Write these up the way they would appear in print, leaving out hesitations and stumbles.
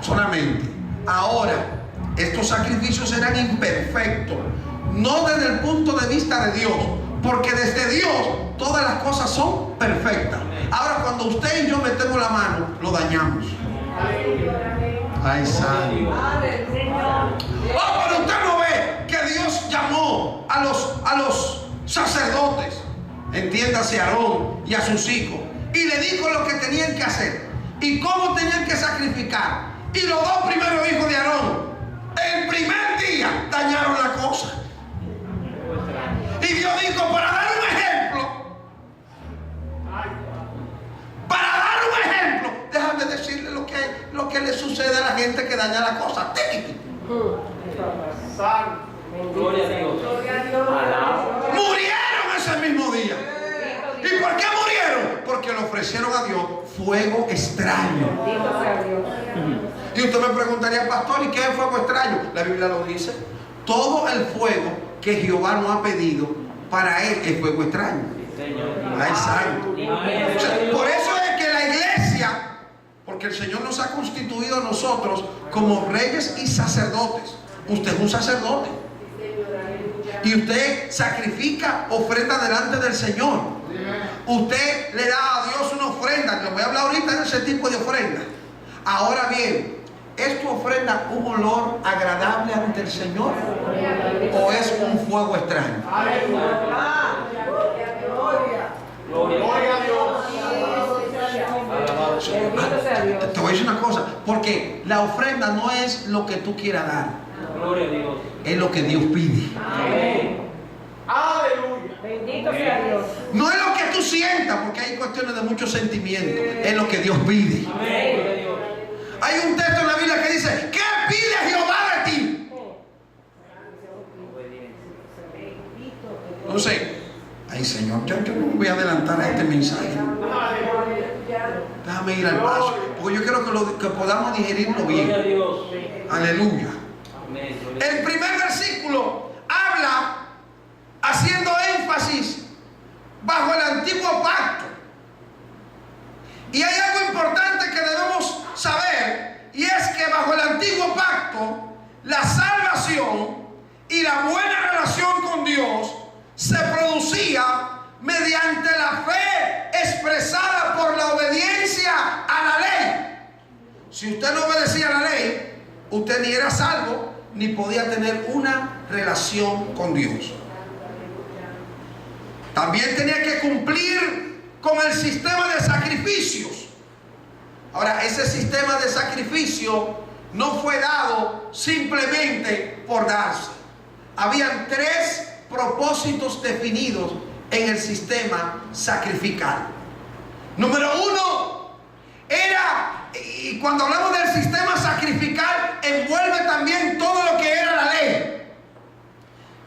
solamente. Ahora, estos sacrificios eran imperfectos, no desde el punto de vista de Dios, porque desde Dios todas las cosas son perfectas. Ahora, cuando usted y yo metemos la mano, lo dañamos. Ay, santo. Oh, pero usted no ve que Dios llamó a los sacerdotes, entiéndase, a Aarón y a sus hijos, y le dijo lo que tenían que hacer y cómo tenían que sacrificar. Y los dos primeros hijos de Aarón, el primer día, dañaron la cosa. Y Dios dijo, para dar un ejemplo, déjame decirle lo que le sucede a la gente que daña la cosa. Gloria a Dios. Murieron ese mismo día. ¿Y por qué murieron? Porque le ofrecieron a Dios fuego extraño. Y usted me preguntaría, pastor, ¿y qué es fuego extraño? La Biblia lo dice. Todo el fuego que Jehová nos ha pedido, para él es fuego extraño. Ay, santo. Por eso es que la iglesia, porque el Señor nos ha constituido a nosotros como reyes y sacerdotes. Usted es un sacerdote y usted sacrifica ofrenda delante del Señor. Usted le da a Dios una ofrenda. Le voy a hablar ahorita de ese tipo de ofrenda. Ahora bien, ¿es tu ofrenda un olor agradable ante el Señor o es un fuego extraño? Gloria a Dios. Te voy a decir una cosa, porque la ofrenda no es lo que tú quieras dar, Gloria a Dios. es lo que Dios pide. Amén. Aleluya. Bendito sea Dios. No es lo que tú sientas, porque hay cuestiones de mucho sentimiento, es lo que Dios pide. Amén. Gloria a Dios. Hay un texto en la Biblia que dice, ¿qué pide Jehová de ti? No sé. Ay, Señor, yo no me voy a adelantar a este mensaje. Déjame ir al paso, porque yo quiero que podamos digerirlo bien. Gloria a Dios. Aleluya. Amén. El primer versículo habla haciendo énfasis bajo el antiguo pacto. Y hay algo importante que debemos saber, y es que bajo el antiguo pacto, la salvación y la buena relación con Dios se producía mediante la fe expresada por la obediencia a la ley. Si usted no obedecía a la ley, usted ni era salvo, ni podía tener una relación con Dios. También tenía que cumplir con el sistema de sacrificios. Ahora, ese sistema de sacrificio no fue dado simplemente por darse. Habían tres propósitos definidos en el sistema sacrificial. Número uno, y cuando hablamos del sistema sacrificial, envuelve también todo lo que era la ley.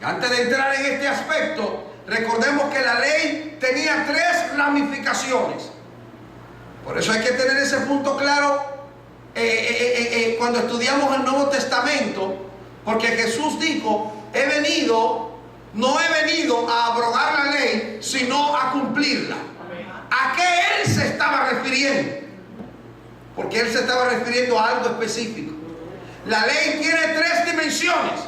Y antes de entrar en este aspecto, recordemos que la ley tenía tres ramificaciones. Por eso hay que tener ese punto claro cuando estudiamos el Nuevo Testamento, porque Jesús dijo, no he venido a abrogar la ley, sino a cumplirla. ¿A qué él se estaba refiriendo? Porque él se estaba refiriendo a algo específico. La ley tiene tres dimensiones.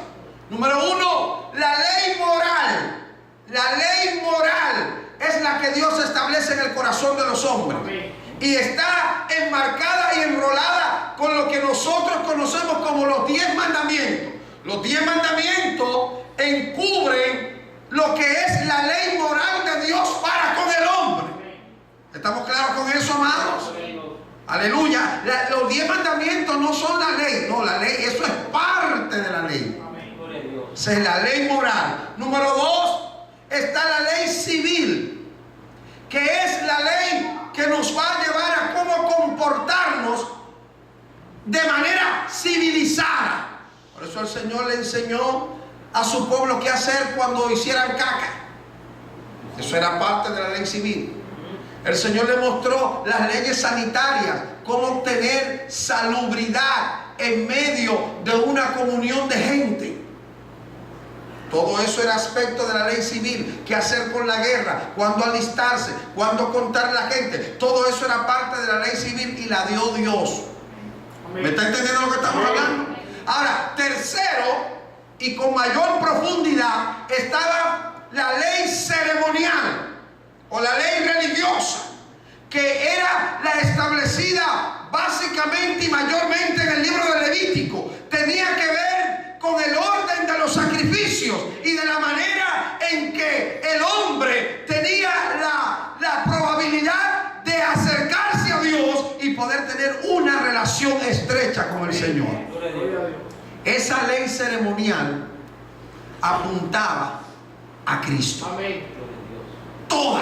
Número uno, la ley moral. La ley moral es la que Dios establece en el corazón de los hombres. Y está enmarcada y enrolada con lo que nosotros conocemos como los 10 mandamientos. Los 10 mandamientos encubren lo que es la ley moral de Dios para con el hombre. ¿Estamos claros con eso, amados? Aleluya. Los 10 mandamientos no son la ley. No, la ley, eso es parte de la ley. Esa es la ley moral. Número 2, está la ley civil, que es la ley que nos va a llevar a cómo comportarnos de manera civilizada. Por eso el Señor le enseñó a su pueblo qué hacer cuando hicieran caca. Eso era parte de la ley civil. El Señor le mostró las leyes sanitarias, cómo obtener salubridad en medio de una comunión de gente. Todo eso era aspecto de la ley civil. ¿Qué hacer con la guerra? ¿Cuándo alistarse? ¿Cuándo contar a la gente? Todo eso era parte de la ley civil y la dio Dios. ¿Me está entendiendo lo que y con mayor profundidad estaba la ley ceremonial o la ley religiosa, que era la establecida básicamente y mayormente en el libro de Levítico. Tenía que ver con el orden de los sacrificios y de la manera en que el hombre tenía la probabilidad de acercarse a Dios y poder tener una relación estrecha con el Señor. Esa ley ceremonial apuntaba a Cristo. Toda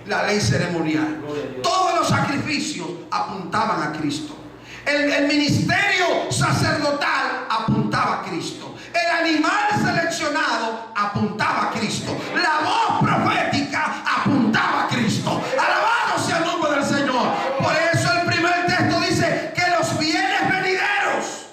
la ley ceremonial, todos los sacrificios apuntaban a Cristo. El ministerio sacerdotal apuntaba a Cristo. El animal seleccionado apuntaba a Cristo. La voz profética apuntaba a Cristo. Alabado sea el nombre del Señor. Por eso el primer texto dice que los bienes venideros,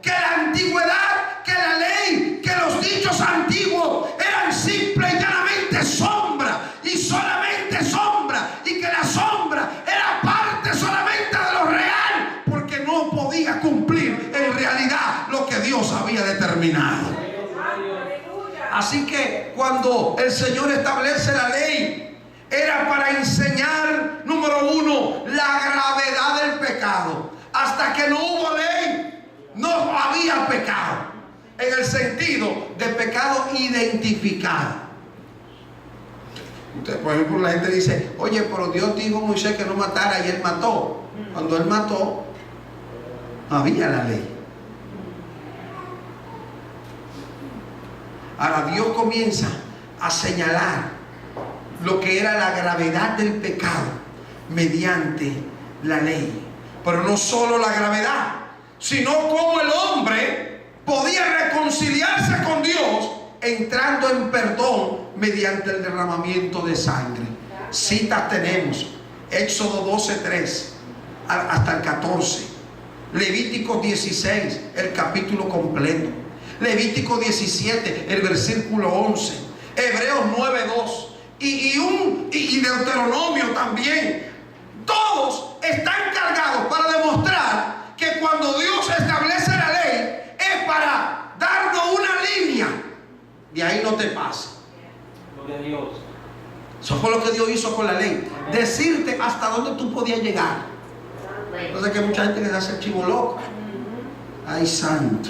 que la antigüedad, que la ley, que los dichos antiguos eran simple y llanamente sombra, y solamente sombra, y que la sombra era parte solamente de lo real, porque no podía cumplir en realidad lo que Dios había determinado. Así que cuando el Señor establece la ley, era para enseñar, número uno, la gravedad del pecado. Hasta que no hubo ley, no había pecado, en el sentido de pecado identificado. Entonces, por ejemplo, la gente dice: oye, pero Dios dijo a Moisés que no matara y él mató. Cuando él mató, no había la ley. Ahora Dios comienza a señalar lo que era la gravedad del pecado mediante la ley. Pero no solo la gravedad, sino cómo el hombre podía reconciliarse con Dios entrando en perdón mediante el derramamiento de sangre. Citas tenemos: Éxodo 12:3 hasta el 14, Levítico 16, el capítulo completo, Levítico 17, el versículo 11, Hebreos 9:2 y Deuteronomio también. Todos están cargados para demostrar que cuando Dios establece la ley es para darnos una línea. De ahí no te pases. Gloria a Dios. Eso fue lo que Dios hizo con la ley. Decirte hasta dónde tú podías llegar. Entonces que mucha gente les hace el chivo loco. Ay, santo.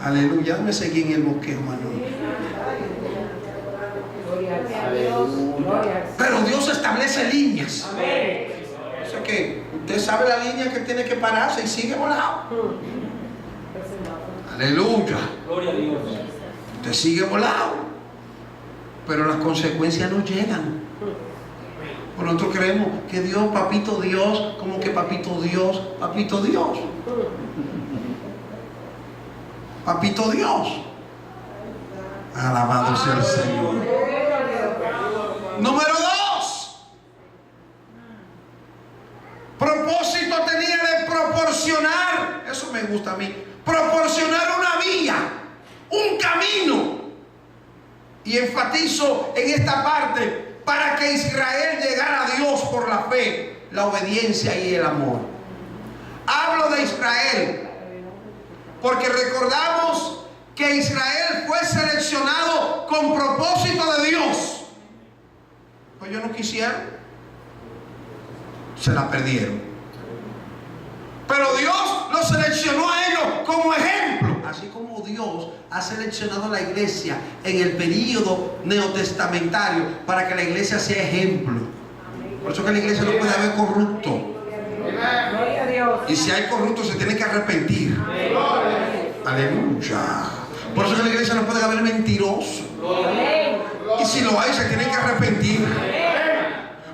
Aleluya. Me seguí en el bosquejo, hermano. Pero Dios establece líneas. O sea que usted sabe la línea que tiene que pararse y sigue volado. Aleluya. Gloria a Dios. Usted sigue volado, pero las consecuencias no llegan. Por nosotros creemos que Dios, papito Dios, como que papito Dios, papito Dios, papito Dios. Alabado sea el Señor. Número 2. Propósito tenía de proporcionar, eso me gusta a mí, proporcionar una vía, un camino. Y enfatizo en esta parte: para que Israel llegara a Dios por la fe, la obediencia y el amor. Hablo de Israel porque recordamos que Israel fue seleccionado con propósito de Dios. Pues ellos no quisieron, se la perdieron. Pero Dios los seleccionó a ellos como ejemplo, así como Dios ha seleccionado a la iglesia en el período neotestamentario para que la iglesia sea ejemplo. Por eso que en la iglesia no puede haber corrupto. Y si hay corrupto se tiene que arrepentir. Aleluya. Por eso que en la iglesia no puede haber mentiroso. Y si lo hay se tiene que arrepentir.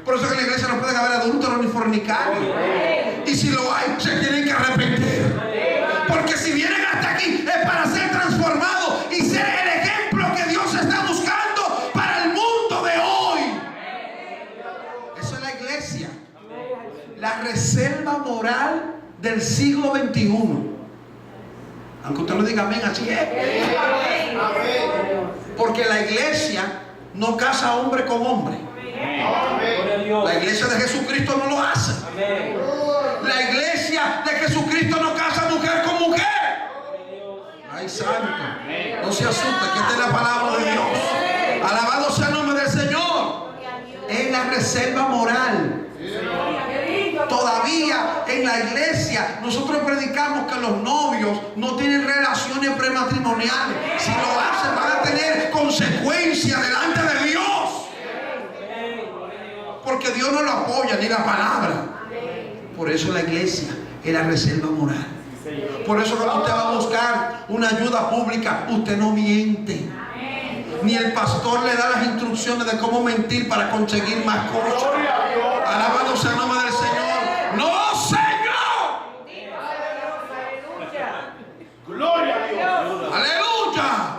Por eso que en la iglesia no puede haber adúlteros ni fornicarios. Y si lo hay se tienen que arrepentir. Porque si vienen hasta aquí es para ser transformados y ser el ejemplo que Dios está buscando para el mundo de hoy. Eso es la iglesia. La reserva moral del siglo XXI. Aunque usted no diga amén, así es. Porque la iglesia no casa hombre con hombre. La iglesia de Jesucristo no lo hace. La iglesia de Jesucristo no casa mujer con mujer. Ay, santo. No se asuste, que esta es la palabra de Dios. Alabado sea el nombre del Señor. Es la reserva moral. Todavía en la iglesia nosotros predicamos que los novios no tienen relaciones prematrimoniales. Si lo hacen van a tener consecuencias delante de Dios. Porque Dios no lo apoya ni la palabra. Por eso la iglesia es la reserva moral. Por eso cuando usted va a buscar una ayuda pública, usted no miente. Ni el pastor le da las instrucciones de cómo mentir para conseguir más cosas. Alabado sea el nombre del Señor. ¡No, Señor! Gloria a Dios. ¡Aleluya!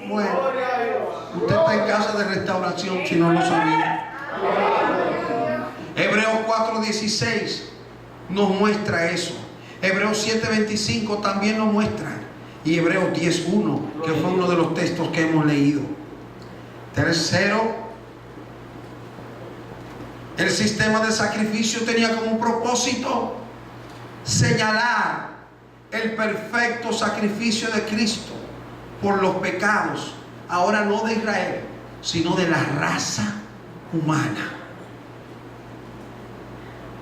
Bueno, usted está en casa de restauración si no lo sabía. Hebreos 4:16 nos muestra eso. Hebreos 7:25 también lo muestra. Y Hebreos 10:1, que fue uno de los textos que hemos leído. Tercero, el sistema de sacrificio tenía como propósito señalar el perfecto sacrificio de Cristo por los pecados, ahora no de Israel, sino de la raza humana.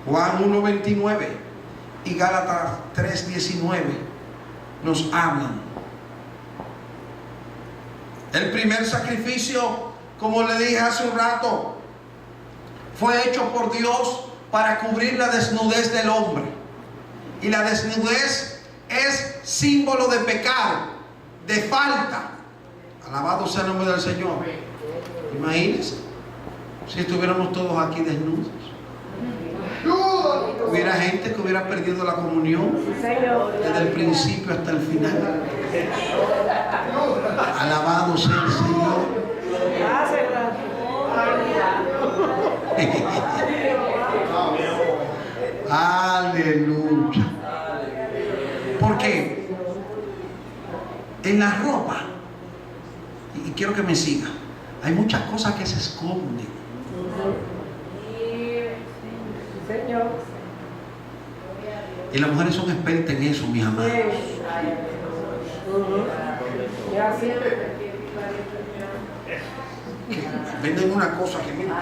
Juan 1:29 y Gálatas 3:19 nos hablan. El primer sacrificio, como le dije hace un rato, fue hecho por Dios para cubrir la desnudez del hombre. Y la desnudez es símbolo de pecado, de falta. Alabado sea el nombre del Señor. Imagínense si estuviéramos todos aquí desnudos. Hubiera gente que hubiera perdido la comunión desde el principio hasta el final. Alabado sea el Señor. Aleluya. Porque en la ropa, y quiero que me siga, hay muchas cosas que se esconden. Y las mujeres son expertas en eso, mis amados. Venden una cosa que mira.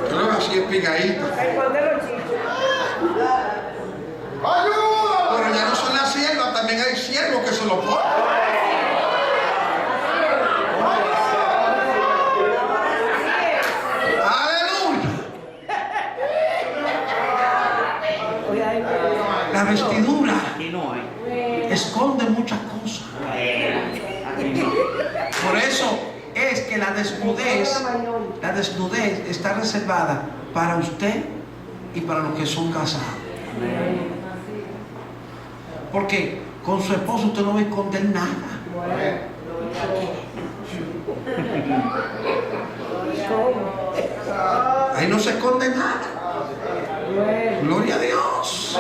Creo que así es picadito. Pero ya no son las siervas, también hay siervos que se lo ponen. La vestidura esconde muchas cosas. Por eso es que la desnudez está reservada para usted y para los que son casados. Porque con su esposo usted no va a esconder nada. Ahí no se esconde nada. Gloria a Dios.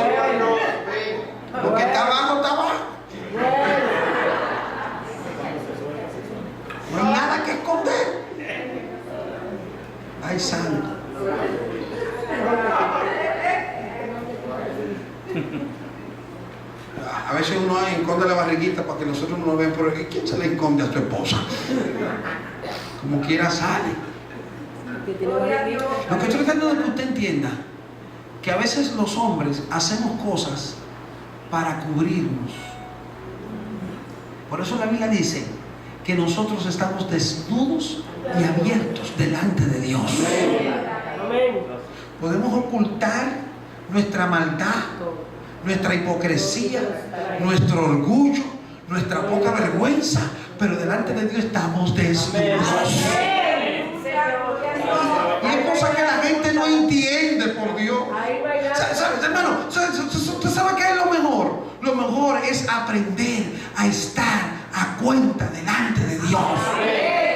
Porque está abajo, está abajo. No hay nada que esconder. Ay, santo. A veces uno esconde la barriguita para que nosotros no lo vean, pero ¿quién se le esconde a su esposa? Como quiera sale. Lo que estoy tratando de que usted entienda, que a veces los hombres hacemos cosas para cubrirnos. Por eso la Biblia dice que nosotros estamos desnudos y abiertos delante de Dios. Podemos ocultar nuestra maldad, nuestra hipocresía, nuestro orgullo, nuestra poca vergüenza, pero delante de Dios estamos desnudos. Y hay cosas que la gente no entiende, por Dios. Hermano, ¿usted sabe qué es lo mejor? Lo mejor es aprender a estar a cuenta delante de Dios.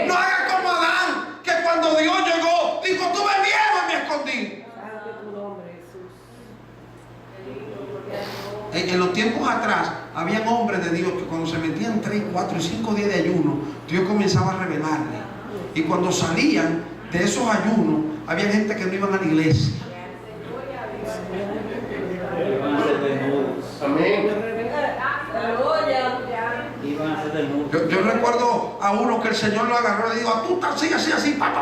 No haga como Adán, que cuando Dios llegó, dijo, tuve miedo y me escondí. En los tiempos atrás, habían hombres de Dios que cuando se metían 3, 4 y 5 días de ayuno, Dios comenzaba a revelarle. Y cuando salían de esos ayunos, había gente que no iban a la iglesia. Iban a ser desnudos. Amén. Iban a ser desnudos. Yo recuerdo a uno que el Señor lo agarró y le dijo: tú estás así, pa.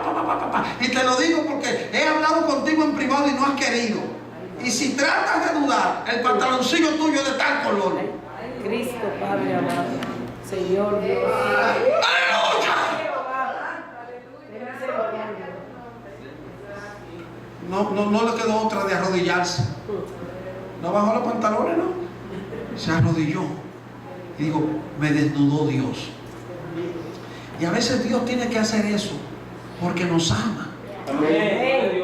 Y te lo digo porque he hablado contigo en privado y no has querido. Y si tratas de dudar, el pantaloncillo tuyo es de tal color. Cristo, Padre amado, Señor Dios. ¡Aleluya! No le quedó otra de arrodillarse. No bajó los pantalones, no. Se arrodilló. Y digo, me desnudó Dios. Y a veces Dios tiene que hacer eso porque nos ama. Amén.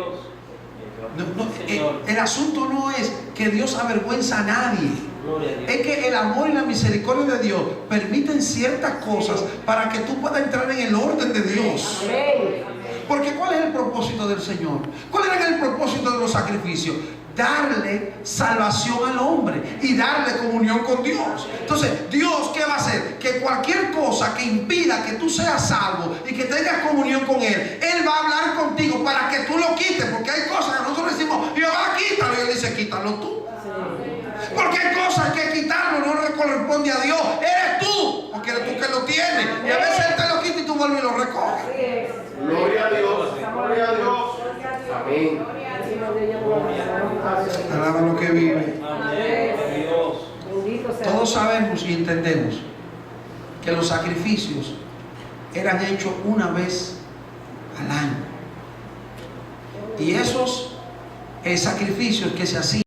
El asunto no es que Dios avergüenza a nadie. Es que el amor y la misericordia de Dios permiten ciertas cosas para que tú puedas entrar en el orden de Dios. Porque ¿cuál es el propósito del Señor? ¿Cuál era el propósito de los sacrificios? Darle salvación al hombre y darle comunión con Dios. Entonces, Dios, ¿qué va a hacer? Que cualquier cosa que impida que tú seas salvo y que tengas comunión con Él, Él va a hablar contigo para que tú lo quites. Porque hay cosas que nosotros decimos: Jehová, quítalo. Y Él dice: quítalo tú. Porque hay cosas que quitarlo no le corresponde a Dios. Eres tú, porque eres tú que lo tienes. Y a veces Él te lo quita y tú vuelves y lo recoges. Gloria a Dios. Gloria a Dios. Amén. Alaba lo que vive. Amén. Dios. Todos sabemos y entendemos que los sacrificios eran hechos una vez al año. Y esos sacrificios que se hacían